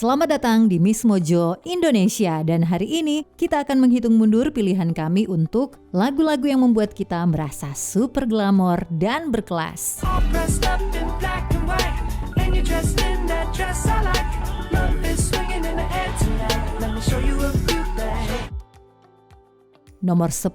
Selamat datang di Miss Mojo Indonesia, dan hari ini kita akan menghitung mundur pilihan kami untuk lagu-lagu yang membuat kita merasa super glamor dan berkelas. Nomor 10,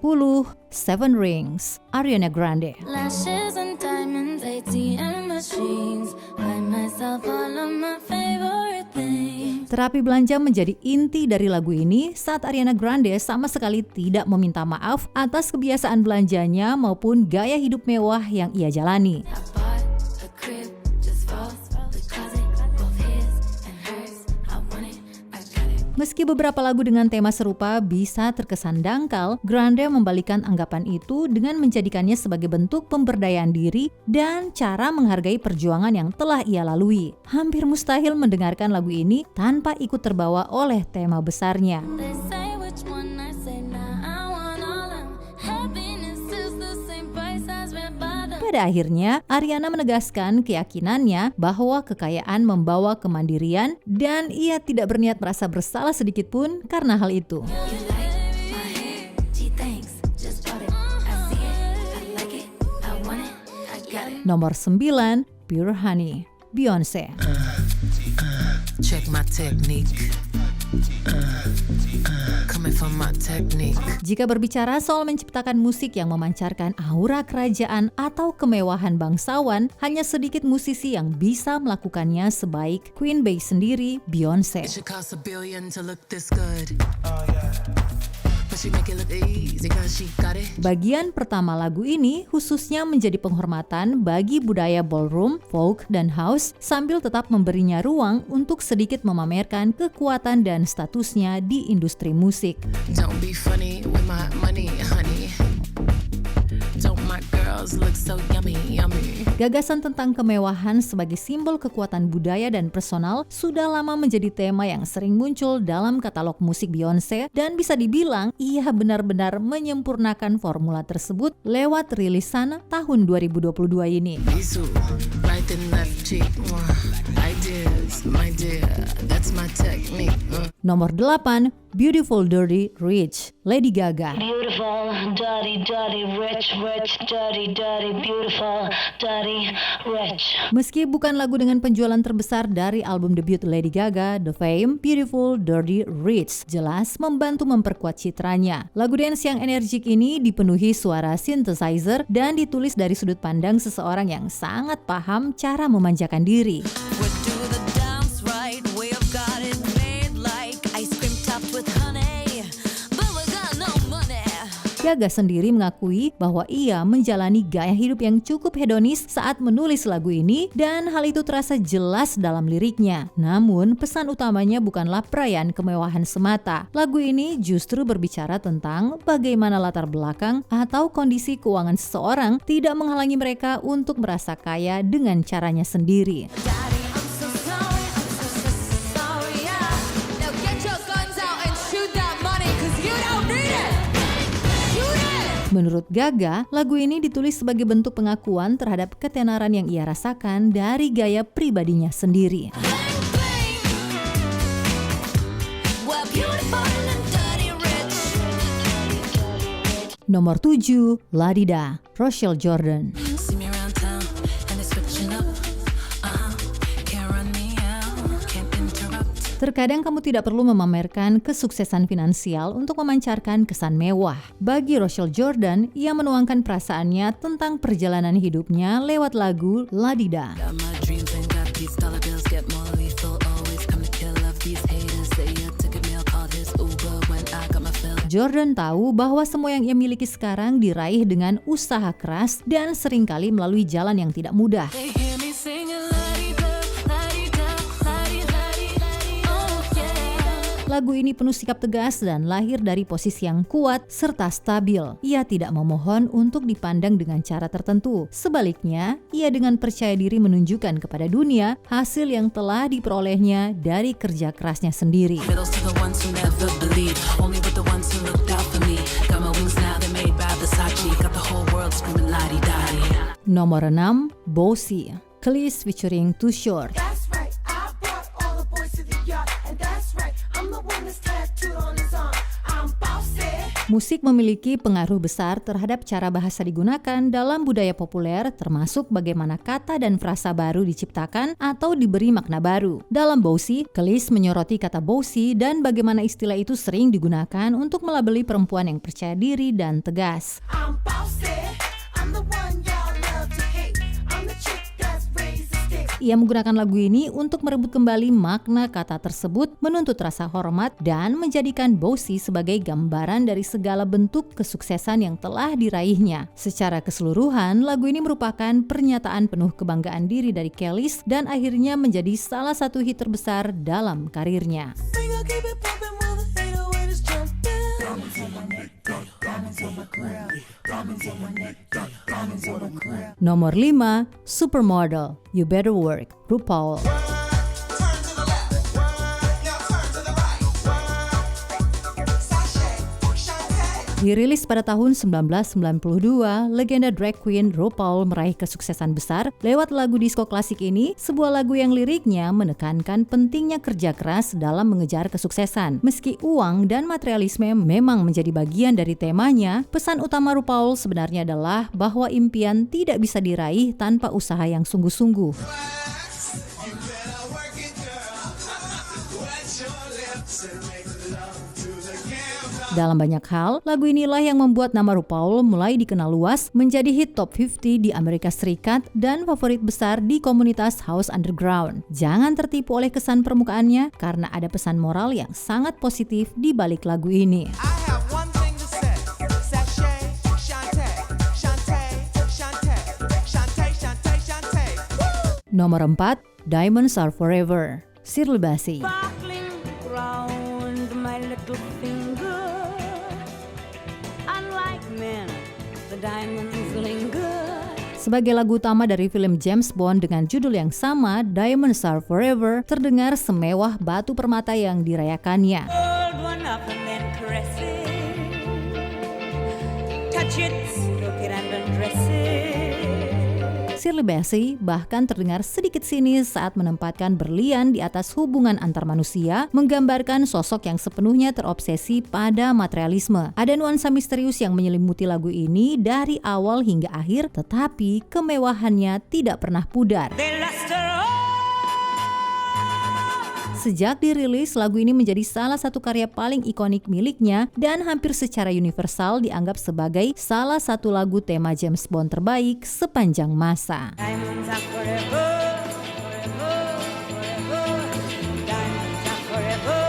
Seven Rings, Ariana Grande. Lashes and diamonds, ATM machines, buy myself all of my favorite things. Terapi belanja menjadi inti dari lagu ini saat Ariana Grande sama sekali tidak meminta maaf atas kebiasaan belanjanya maupun gaya hidup mewah yang ia jalani. I bought a crib just for the closet, both his and hers. I want it, I got it. Meski beberapa lagu dengan tema serupa bisa terkesan dangkal, Grande membalikkan anggapan itu dengan menjadikannya sebagai bentuk pemberdayaan diri dan cara menghargai perjuangan yang telah ia lalui. Hampir mustahil mendengarkan lagu ini tanpa ikut terbawa oleh tema besarnya. They say which one I say now, I want all of them. Happiness is the same price as red bottom. Pada akhirnya, Ariana menegaskan keyakinannya bahwa kekayaan membawa kemandirian dan ia tidak berniat merasa bersalah sedikit pun karena hal itu. You like my hair? Gee, thanks. Just bought it. I see it. I like it. I want it. I got it. Nomor 9, Pure Honey, Beyonce. Check my technique. Coming from my technique. Jika berbicara soal menciptakan musik yang memancarkan aura kerajaan atau kemewahan bangsawan, hanya sedikit musisi yang bisa melakukannya sebaik Queen Bey sendiri, Beyonce. It should cost $1 billion to look this good. But she make it look easy cause she got it. Bagian pertama lagu ini khususnya menjadi penghormatan bagi budaya ballroom, folk, dan house sambil tetap memberinya ruang untuk sedikit memamerkan kekuatan dan statusnya di industri musik. Don't be funny with my money, honey. Don't my girls look so yummy, yummy. Gagasan tentang kemewahan sebagai simbol kekuatan budaya dan personal sudah lama menjadi tema yang sering muncul dalam katalog musik Beyonce, dan bisa dibilang ia benar-benar menyempurnakan formula tersebut lewat rilisan tahun 2022 ini. Isu, right and left cheek. Ideas, my dear, that's my technique. Nomor 8, Beautiful Dirty Rich, Lady Gaga. Beautiful, dirty, dirty, rich, rich, dirty, dirty, beautiful, dirty, rich. Meski bukan lagu dengan penjualan terbesar dari album debut Lady Gaga, The Fame, Beautiful Dirty Rich jelas membantu memperkuat citranya. Lagu dance yang energik ini dipenuhi suara synthesizer dan ditulis dari sudut pandang seseorang yang sangat paham cara memanjakan diri. We do the dance right, we've got it made like ice cream topped with honey, but we got no money. Gaga sendiri mengakui bahwa ia menjalani gaya hidup yang cukup hedonis saat menulis lagu ini, dan hal itu terasa jelas dalam liriknya. Namun, pesan utamanya bukanlah perayaan kemewahan semata. Lagu ini justru berbicara tentang bagaimana latar belakang atau kondisi keuangan seseorang tidak menghalangi mereka untuk merasa kaya dengan caranya sendiri. Daddy, I'm so sorry, yeah. Now get your guns out and shoot that money, cause you don't need it. Shoot it! Menurut Gaga, lagu ini ditulis sebagai bentuk pengakuan terhadap ketenaran yang ia rasakan dari gaya pribadinya sendiri. Bling, bling. We're beautiful and dirty, rich. Nomor 7, La Di Da, Rochelle Jordan. See me around town and it's switching up. Can't run me out, can't interrupt. Terkadang kamu tidak perlu memamerkan kesuksesan finansial untuk memancarkan kesan mewah. Bagi Rochelle Jordan, ia menuangkan perasaannya tentang perjalanan hidupnya lewat lagu La Di Da. Got my dreams and got these dollar bills get more lethal. Always come to kill off these haters. Say a ticket meal called his Uber when I got my fill. Jordan tahu bahwa semua yang ia miliki sekarang diraih dengan usaha keras dan seringkali melalui jalan yang tidak mudah. They hear me singing la-di-da, la-di-da, la-di-da, oh yeah. Lagu ini penuh sikap tegas dan lahir dari posisi yang kuat serta stabil. Ia tidak memohon untuk dipandang dengan cara tertentu. Sebaliknya, ia dengan percaya diri menunjukkan kepada dunia hasil yang telah diperolehnya dari kerja kerasnya sendiri. Middles to the ones who never believed, only with the ones who looked out for me. Got my wings now, they're made by Versace. Got the whole world screaming la-di-da-di. Nomor 6, Bossy, Khalees featuring Too Short. That's right, I brought all the boys to the yacht. Musik memiliki pengaruh besar terhadap cara bahasa digunakan dalam budaya populer, termasuk bagaimana kata dan frasa baru diciptakan atau diberi makna baru. Dalam Bossy, Kelis menyoroti kata bossy dan bagaimana istilah itu sering digunakan untuk melabeli perempuan yang percaya diri dan tegas. I'm bossy, I'm the one y'all love to hate. I'm the chick that's raised the sticks. Ia menggunakan lagu ini untuk merebut kembali makna kata tersebut, menuntut rasa hormat, dan menjadikan Bossy sebagai gambaran dari segala bentuk kesuksesan yang telah diraihnya. Secara keseluruhan, lagu ini merupakan pernyataan penuh kebanggaan diri dari Kelis dan akhirnya menjadi salah satu hit terbesar dalam karirnya. We gon' keep it pumpin' while the 808 is jumpin'. Nomor 5, Supermodel, You Better Work, RuPaul. Dirilis pada tahun 1992, legenda drag queen RuPaul meraih kesuksesan besar lewat lagu disco klasik ini, sebuah lagu yang liriknya menekankan pentingnya kerja keras dalam mengejar kesuksesan. Meski uang dan materialisme memang menjadi bagian dari temanya, pesan utama RuPaul sebenarnya adalah bahwa impian tidak bisa diraih tanpa usaha yang sungguh-sungguh. Dalam banyak hal, lagu inilah yang membuat nama RuPaul mulai dikenal luas, menjadi hit top 50 di Amerika Serikat dan favorit besar di komunitas house underground. Jangan tertipu oleh kesan permukaannya, karena ada pesan moral yang sangat positif di balik lagu ini. I have one thing to say. Sashay, Shantae, Shantae, Shantae, Shantae, Shantae, Shantae. Nomor 4, Diamonds Are Forever, Shirley Bassey. Sparkling round my little finger. Unlike men, the diamonds linger. Sebagai lagu utama dari film James Bond dengan judul yang sama, Diamonds Are Forever, terdengar semewah batu permata yang dirayakannya. Hold one up and then caress it. Touch it, stroke it and undress it. Shirley Bassey bahkan terdengar sedikit sinis saat menempatkan berlian di atas hubungan antar manusia, menggambarkan sosok yang sepenuhnya terobsesi pada materialisme. Ada nuansa misterius yang menyelimuti lagu ini dari awal hingga akhir, tetapi kemewahannya tidak pernah pudar. They luster on. Sejak dirilis, lagu ini menjadi salah satu karya paling ikonik miliknya dan hampir secara universal dianggap sebagai salah satu lagu tema James Bond terbaik sepanjang masa. Diamonds are forever, forever, forever. Diamonds are forever.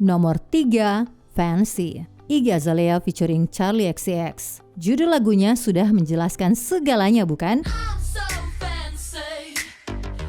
Nomor 3, Fancy, Iggy Azalea featuring Charli XCX. Judul lagunya sudah menjelaskan segalanya, bukan? I'm so fancy.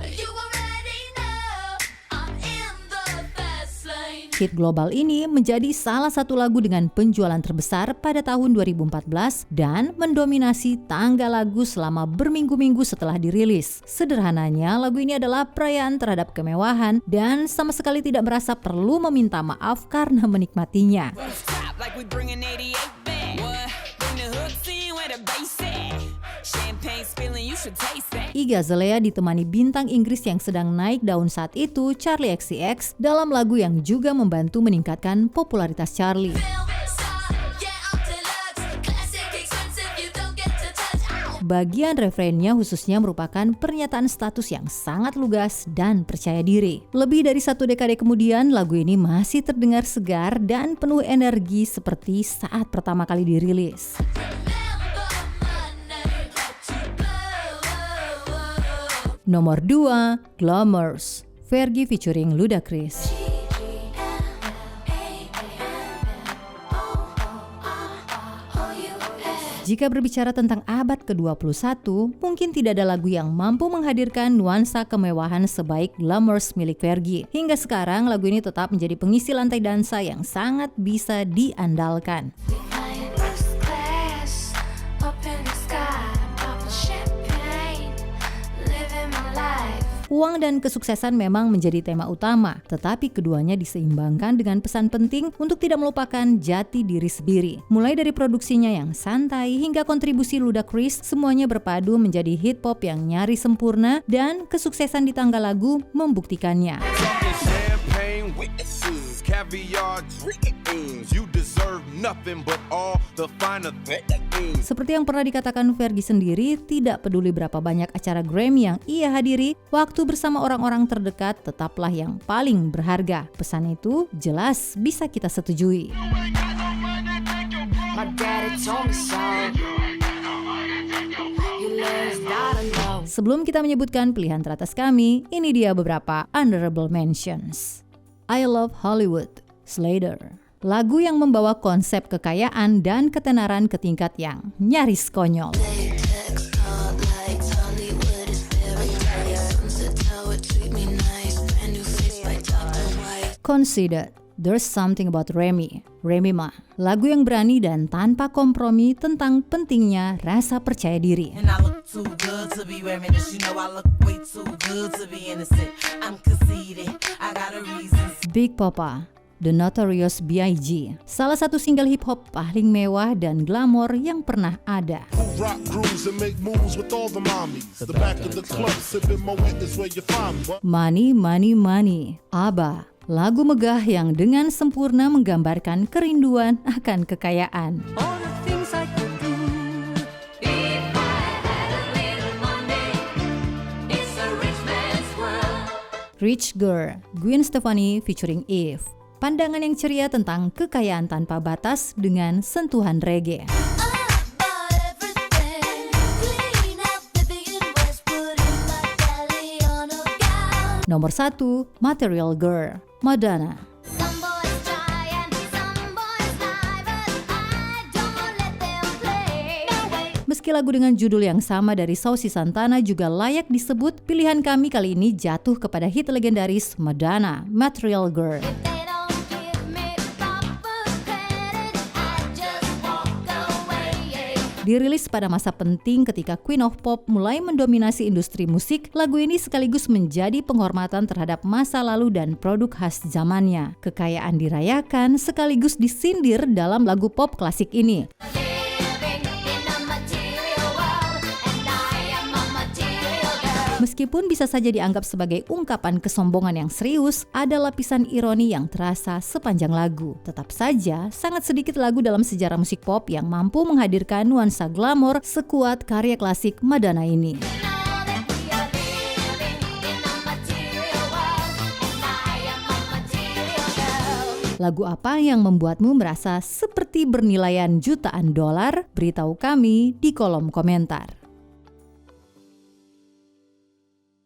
You already know I'm in the fast lane. Hit global ini menjadi salah satu lagu dengan penjualan terbesar pada tahun 2014 dan mendominasi tangga lagu selama berminggu-minggu setelah dirilis. Sederhananya, lagu ini adalah perayaan terhadap kemewahan dan sama sekali tidak merasa perlu meminta maaf karena menikmatinya. Stop like we bringing 88 back. What? Bring the hooks in where the bass at. Champagne spilling, you should taste that. Iggy Azalea ditemani bintang Inggris yang sedang naik daun saat itu, Charli XCX, dalam lagu yang juga membantu meningkatkan popularitas Charli. Bagian refrainnya khususnya merupakan pernyataan status yang sangat lugas dan percaya diri. Lebih dari 1 dekade kemudian, lagu ini masih terdengar segar dan penuh energi seperti saat pertama kali dirilis. Nomor 2, Glamours, Fergie featuring Ludacris. Jika berbicara tentang abad ke-21, mungkin tidak ada lagu yang mampu menghadirkan nuansa kemewahan sebaik Glamours milik Fergie. Hingga sekarang, lagu ini tetap menjadi pengisi lantai dansa yang sangat bisa diandalkan. Uang dan kesuksesan memang menjadi tema utama, tetapi keduanya diseimbangkan dengan pesan penting untuk tidak melupakan jati diri sendiri. Mulai dari produksinya yang santai hingga kontribusi Ludacris, semuanya berpadu menjadi hit pop yang nyaris sempurna dan kesuksesan di tangga lagu membuktikannya. Champagne witnesses, caviar dreams. You deserve nothing but all the finer things. Seperti yang pernah dikatakan Fergie sendiri, tidak peduli berapa banyak acara Grammy yang ia hadiri, waktu bersama orang-orang terdekat tetaplah yang paling berharga. Pesan itu jelas bisa kita setujui. My daddy told me so. You learn gotta know. Sebelum kita menyebutkan pilihan teratas kami, ini dia beberapa honorable mentions. I Love Hollywood, Slater. Lagu yang membawa konsep kekayaan dan ketenaran ke tingkat yang nyaris konyol. Consider, There's Something About Remy, Remy Ma. Lagu yang berani dan tanpa kompromi tentang pentingnya rasa percaya diri. And I look too good to be reminiscent. You know I look way too good to be innocent. I'm conceited, I got a reason. Big Papa, The Notorious B.I.G. Salah satu single hip hop paling mewah dan glamor yang pernah ada. Rock grooves and make moves with all the mommies. The back of the club sipping my wet is where you find me. Money, Money, Money, ABBA. Lagu megah yang dengan sempurna menggambarkan kerinduan akan kekayaan. All the things I could do if I had a little money. It's a rich man's world. Rich Girl, Gwen Stefani featuring Eve. Pandangan yang ceria tentang kekayaan tanpa batas dengan sentuhan reggae. Nomor 1, Material Girl, Madonna. Some boys try and some boys lie, but I don't let them play. Meski lagu dengan judul yang sama dari Saucy Santana juga layak disebut, pilihan kami kali ini jatuh kepada hit legendaris Madonna, Material Girl. They don't give me proper credit, I just walk away. Dirilis pada masa penting ketika Queen of Pop mulai mendominasi industri musik, lagu ini sekaligus menjadi penghormatan terhadap masa lalu dan produk khas zamannya. Kekayaan dirayakan sekaligus disindir dalam lagu pop klasik ini. Living in a material world, and I am a material girl. Meskipun bisa saja dianggap sebagai ungkapan kesombongan yang serius, ada lapisan ironi yang terasa sepanjang lagu. Tetap saja, sangat sedikit lagu dalam sejarah musik pop yang mampu menghadirkan nuansa glamor sekuat karya klasik Madonna ini. Know that we are living in a material world, and I am a material girl. Lagu apa yang membuatmu merasa seperti bernilaian jutaan dolar? Beritahu kami di kolom komentar.